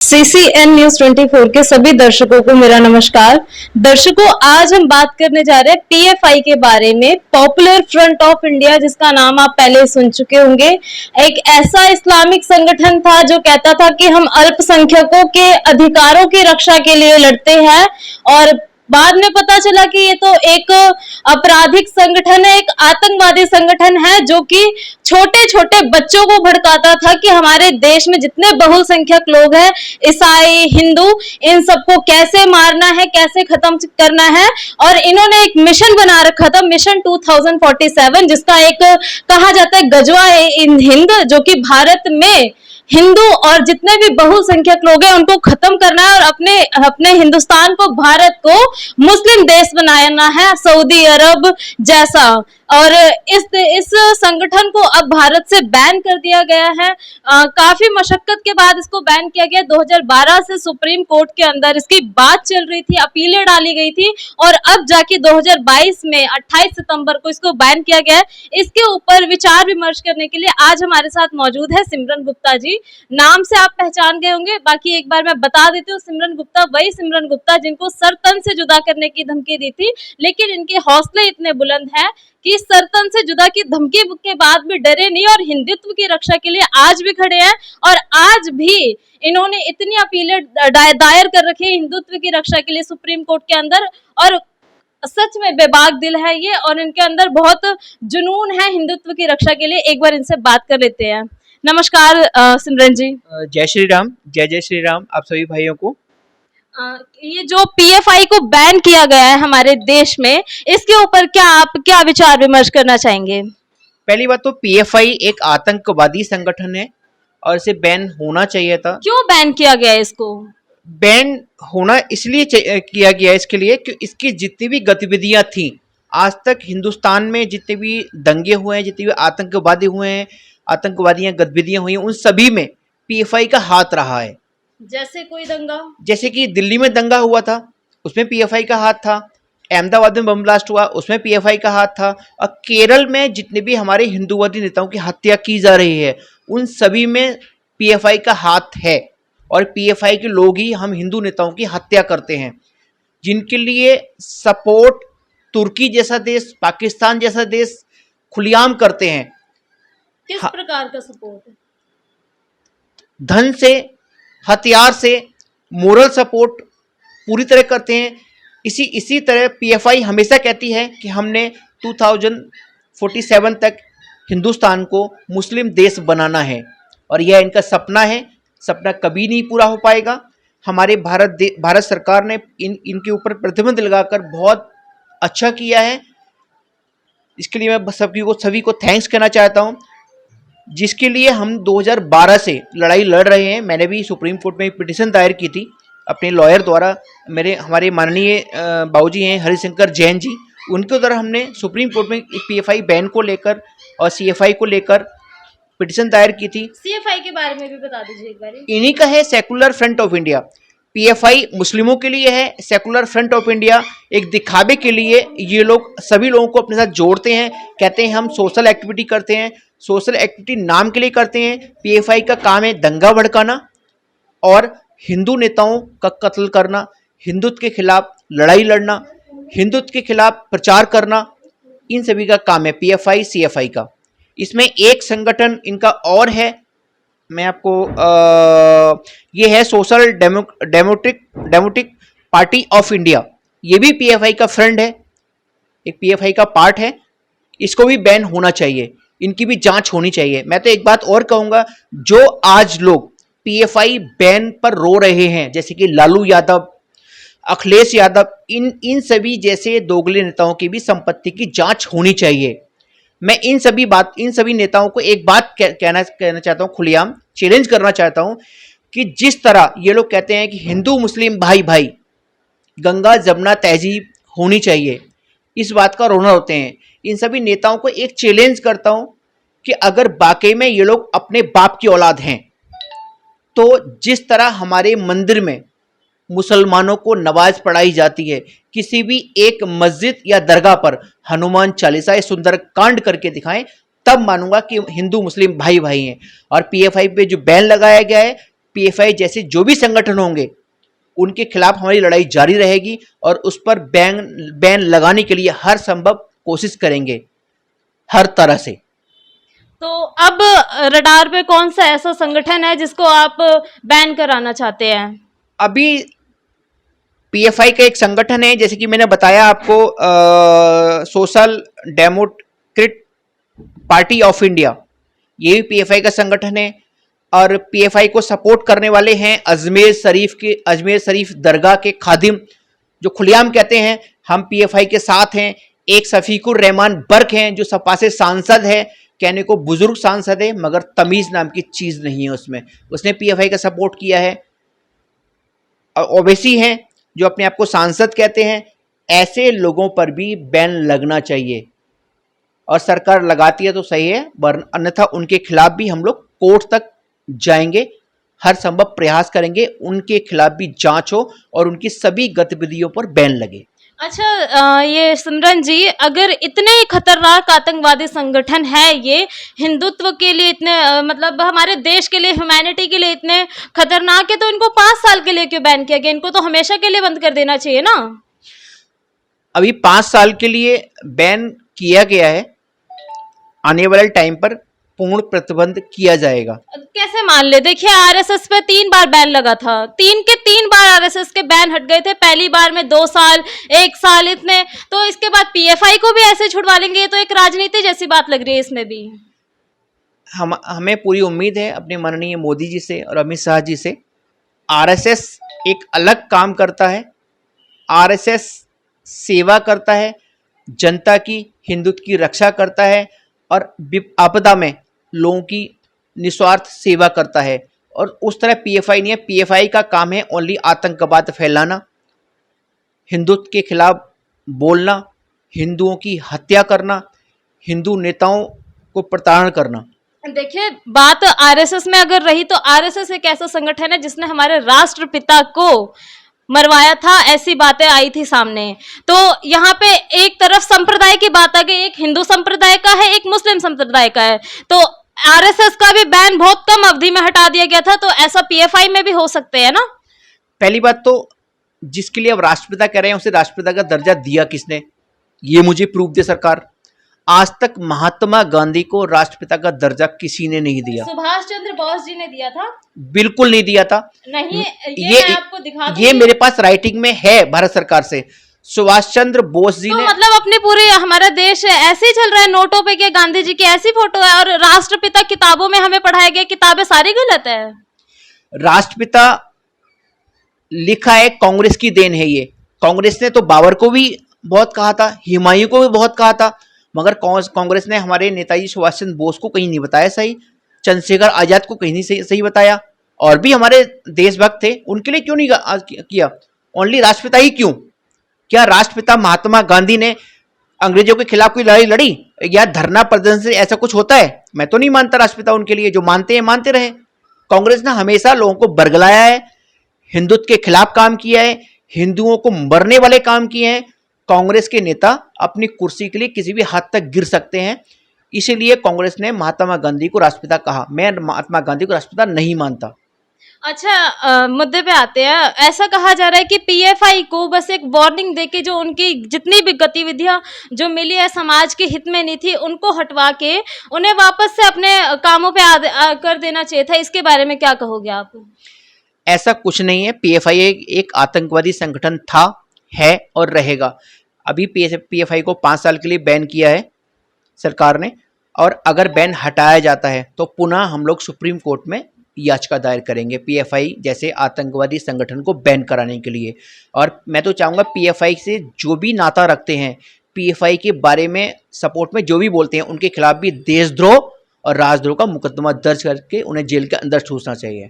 CCN news 24 के सभी दर्शकों को मेरा नमस्कार। दर्शकों, आज हम बात करने जा रहे हैं PFI के बारे में। पॉपुलर फ्रंट ऑफ इंडिया, जिसका नाम आप पहले सुन चुके होंगे, एक ऐसा इस्लामिक संगठन था जो कहता था कि हम अल्पसंख्यकों के अधिकारों की रक्षा के लिए लड़ते हैं, और बाद में पता चला कि ये तो एक आपराधिक संगठन है, एक आतंकवादी संगठन है जो कि छोटे छोटे बच्चों को भड़काता था कि हमारे देश में जितने बहुसंख्यक लोग हैं, ईसाई, हिंदू, इन सबको कैसे मारना है, कैसे खत्म करना है। और इन्होंने एक मिशन बना रखा था, मिशन 2047, जिसका एक कहा जाता है गजवा है इन हिंद, जो कि भारत में हिंदू और जितने भी बहुसंख्यक लोग हैं उनको खत्म करना है और अपने हिंदुस्तान को, भारत को मुस्लिम देश बनाना है, सऊदी अरब जैसा। और इस संगठन को अब भारत से बैन कर दिया गया है। काफी मशक्कत के बाद इसको बैन किया गया। 2012 से सुप्रीम कोर्ट के अंदर इसकी बात चल रही थी, अपीलें डाली गई थी, और अब जाके 2022 में 28 सितंबर को इसको बैन किया गया है। इसके ऊपर विचार विमर्श करने के लिए आज हमारे साथ मौजूद है सिमरन गुप्ता जी। नाम से आप पहचान गए होंगे, बाकी एक बार मैं बता देती हूँ, सिमरन गुप्ता वही सिमरन गुप्ता जिनको सर तन से जुदा करने की धमकी दी थी, लेकिन इनके हौसले इतने बुलंद हैं कि सर तन से जुदा की धमकी के बाद भी डरे नहीं और हिंदुत्व की रक्षा के लिए आज भी खड़े हैं। और आज भी इन्होंने इतनी अपीलें दायर कर रखी है हिंदुत्व की रक्षा के लिए सुप्रीम कोर्ट के अंदर, और सच में बेबाक दिल है ये, और इनके अंदर बहुत जुनून है हिंदुत्व की रक्षा के लिए। एक बार इनसे बात कर लेते हैं। नमस्कार सिमरन जी। जय श्री राम, जय जय श्री राम आप सभी भाइयों को। ये जो PFI को बैन किया गया है हमारे देश में, इसके ऊपर क्या विचार विमर्श करना चाहेंगे? पहली बात तो PFI एक आतंकवादी संगठन है और इसे बैन होना चाहिए था। क्यों बैन किया गया है इसको? बैन होना इसलिए किया गया है इसके लिए कि इसकी जितनी भी गतिविधियां थी आज तक हिंदुस्तान में, जितने भी दंगे हुए हैं, जितने भी आतंकवादी हुए हैं, आतंकवादियां गतिविधियां हुई हैं, उन सभी में PFI का हाथ रहा है। जैसे कोई दंगा, जैसे कि दिल्ली में दंगा हुआ था, उसमें PFI का हाथ था। अहमदाबाद में बम ब्लास्ट हुआ, उसमें PFI का हाथ था। और केरल में जितने भी हमारे हिंदूवादी नेताओं की हत्या की जा रही है, उन सभी में PFI का हाथ है। और PFI के लोग ही हम हिंदू नेताओं की हत्या करते हैं, जिनके लिए सपोर्ट तुर्की जैसा देश, पाकिस्तान जैसा देश खुलेआम करते हैं। किस प्रकार का सपोर्ट? धन से, हथियार से, मोरल सपोर्ट पूरी तरह करते हैं। इसी तरह PFI हमेशा कहती है कि हमने 2047 तक हिंदुस्तान को मुस्लिम देश बनाना है, और यह इनका सपना है। सपना कभी नहीं पूरा हो पाएगा। हमारे भारत सरकार ने इनके ऊपर प्रतिबंध लगाकर बहुत अच्छा किया है। इसके लिए मैं सभी को थैंक्स कहना चाहता हूँ, जिसके लिए हम 2012 से लड़ाई लड़ रहे हैं। मैंने भी सुप्रीम कोर्ट में एक पिटीशन दायर की थी अपने लॉयर द्वारा। हमारे माननीय बाबूजी हैं हरिशंकर जैन जी, उनके द्वारा हमने सुप्रीम कोर्ट में एक PFI बैन को लेकर और CFI को लेकर पिटीशन दायर की थी। CFI के बारे में भी बता दीजिए एक बार। इन्हीं का है secular front of India. PFI मुस्लिमों के लिए है, सेकुलर फ्रंट ऑफ इंडिया एक दिखावे के लिए ये लोग सभी लोगों को अपने साथ जोड़ते हैं। कहते हैं हम सोशल एक्टिविटी करते हैं, सोशल एक्टिविटी नाम के लिए करते हैं। PFI का काम है दंगा भड़काना और हिंदू नेताओं का कत्ल करना, हिंदुत्व के खिलाफ लड़ाई लड़ना, हिंदुत्व के खिलाफ प्रचार करना, इन सभी का काम है PFI CFI का। इसमें एक संगठन इनका और है, मैं आपको ये है social democratic party of India. ये भी PFI का फ्रेंड है, एक PFI का पार्ट है। इसको भी बैन होना चाहिए, इनकी भी जांच होनी चाहिए। मैं तो एक बात और कहूँगा, जो आज लोग PFI बैन पर रो रहे हैं, जैसे कि लालू यादव, अखिलेश यादव, इन सभी जैसे दोगले नेताओं की भी संपत्ति की जांच होनी चाहिए। मैं इन सभी नेताओं को एक बात कहना चाहता हूँ, खुलेआम चैलेंज करना चाहता हूँ कि जिस तरह ये लोग कहते हैं कि हिंदू मुस्लिम भाई भाई, गंगा जमुना तहजीब होनी चाहिए, इस बात का रोना होते हैं। इन सभी नेताओं को एक चैलेंज करता हूँ कि अगर वाकई में ये लोग अपने बाप की औलाद हैं, तो जिस तरह हमारे मंदिर में मुसलमानों को नमाज पढ़ाई जाती है, किसी भी एक मस्जिद या दरगाह पर हनुमान चालीसा या सुंदर कांड करके दिखाएं, तब मानूंगा कि हिंदू मुस्लिम भाई भाई हैं। और PFI पे जो बैन लगाया गया है, पीएफआई जैसे जो भी संगठन होंगे उनके खिलाफ हमारी लड़ाई जारी रहेगी और उस पर बैन लगाने के लिए हर संभव कोशिश करेंगे, हर तरह से। तो अब रडार पे कौन सा ऐसा संगठन है जिसको आप बैन कराना चाहते हैं? अभी पीएफआई का एक संगठन है, जैसे कि मैंने बताया आपको, social Democrat party of India, ये भी पीएफआई का संगठन है। और पीएफआई को सपोर्ट करने वाले हैं अजमेर शरीफ दरगाह के खादिम, जो खुलेआम कहते हैं हम पीएफआई के साथ हैं। एक शफीकुर रहमान बर्क हैं जो सपा से सांसद है, कहने को बुजुर्ग सांसद है मगर तमीज नाम की चीज नहीं है उसमें, उसने पीएफआई का सपोर्ट किया है। और ओवैसी हैं जो अपने आप को सांसद कहते हैं। ऐसे लोगों पर भी बैन लगना चाहिए और सरकार लगाती है तो सही है, वरना अन्यथा उनके खिलाफ भी हम लोग कोर्ट तक जाएंगे, हर संभव प्रयास करेंगे उनके खिलाफ भी जांच हो और उनकी सभी गतिविधियों पर बैन लगे। अच्छा, ये सिमरन जी, अगर इतने खतरनाक आतंकवादी संगठन है ये, हिंदुत्व के लिए इतने मतलब हमारे देश के लिए, ह्यूमैनिटी के लिए इतने खतरनाक है, तो इनको 5 साल के लिए क्यों बैन किया गया? इनको तो हमेशा के लिए बंद कर देना चाहिए ना। अभी 5 साल के लिए बैन किया गया है, आने वाले टाइम पर पूर्ण प्रतिबंध किया जाएगा। कैसे मान ले? देखिए, आरएसएस पे 3 बार बैन लगा था, 3 के 3 बार आरएसएस के बैन हट गए थे, पहली बार में 2 साल, 1 साल इतने, तो इसके बाद पीएफआई को भी ऐसे छुड़वा लेंगे? ये तो एक राजनीति जैसी बात लग रही है इसमें भी। हमें पूरी उम्मीद है अपने माननीय मोदी जी से और अमित शाह जी से। आरएसएस एक अलग काम करता है, आरएसएस सेवा करता है, जनता की, हिंदुत्व की रक्षा करता है और आपदा में लोगों की निस्वार्थ सेवा करता है। और उस तरह पीएफआई नहीं है। पीएफआई का काम है ओनली आतंकवाद फैलाना, हिंदुत्व के खिलाफ बोलना, हिंदुओं की हत्या करना, हिंदू नेताओं को प्रताड़ना करना। देखिए, बात आरएसएस में अगर रही तो आरएसएस एक ऐसा संगठन है जिसने हमारे राष्ट्रपिता को मरवाया था, ऐसी बातें आई थी सामने। तो यहाँ पे एक तरफ संप्रदाय की बात आ गई, एक हिंदू संप्रदाय का है, एक मुस्लिम संप्रदाय का है। तो आरएसएस का भी बैन बहुत कम अवधि में हटा दिया गया था, तो ऐसा पीएफआई में भी हो सकते हैं ना। पहली बात तो जिसके लिए अब राष्ट्रपिता कह रहे हैं उसे राष्ट्रपिता का दर्जा दिया किसने, ये मुझे प्रूफ दे सरकार। आज तक महात्मा गांधी को राष्ट्रपिता का दर्जा किसी ने नहीं दिया। सुभाष चंद्र बोस जी ने दिया था? बिल्कुल नहीं दिया था। नहीं, ये मैं आपको दिखा दूंगी। ये मेरे पास राइटिंग में है भारत सरकार से। सुभाष चंद्र बोस जी तो ने, मतलब अपने पूरे हमारा देश ऐसे ही चल रहा है, नोटों पे के गांधी जी की ऐसी फोटो है, और राष्ट्रपिता किताबों में हमें पढ़ाया गया, किताबें सारी गलत है। राष्ट्रपिता लिखा है, कांग्रेस की देन है ये। कांग्रेस ने तो बाबर को भी बहुत कहा था, हुमायूं को भी बहुत कहा था, मगर कांग्रेस ने हमारे नेताजी सुभाष चंद्र बोस को कहीं नहीं बताया सही, चंद्रशेखर आजाद को कहीं नहीं सही बताया, और भी हमारे देशभक्त थे, उनके लिए क्यों नहीं किया? ओनली राष्ट्रपिता ही क्यों? क्या राष्ट्रपिता महात्मा गांधी ने अंग्रेजों के खिलाफ कोई लड़ाई लड़ी या धरना प्रदर्शन से ऐसा कुछ होता है? मैं तो नहीं मानता राष्ट्रपिता उनके लिए, जो मानते हैं मानते रहे। कांग्रेस ने हमेशा लोगों को बरगलाया है, हिंदुत्व के खिलाफ काम किया है, हिंदुओं को मरने वाले काम किए हैं। कांग्रेस के नेता अपनी कुर्सी के लिए किसी भी हद तक गिर सकते हैं, इसीलिए कांग्रेस ने महात्मा गांधी को राष्ट्रपिता कहा। मैं महात्मा गांधी को राष्ट्रपिता नहीं मानता। अच्छा, मुद्दे पे आते हैं। ऐसा कहा जा रहा है कि पीएफआई को बस एक वार्निंग देके जो उनकी जितनी भी गतिविधियां जो मिली है समाज के हित में नहीं थी, उनको हटवा के उन्हें वापस से अपने कामों पे कर देना चाहिए था। इसके बारे में क्या कहोगे आप? ऐसा कुछ नहीं है। पीएफआई एक आतंकवादी संगठन था, है और रहेगा। अभी पीएफआई को 5 साल के लिए बैन किया है सरकार ने, और अगर बैन हटाया जाता है तो पुनः हम लोग सुप्रीम कोर्ट में याचिका दायर करेंगे पीएफआई जैसे आतंकवादी संगठन को बैन कराने के लिए। और मैं तो चाहूँगा पीएफआई से जो भी नाता रखते हैं, पीएफआई के बारे में सपोर्ट में जो भी बोलते हैं, उनके खिलाफ भी देशद्रोह और राजद्रोह का मुकदमा दर्ज करके उन्हें जेल के अंदर ठूसना चाहिए।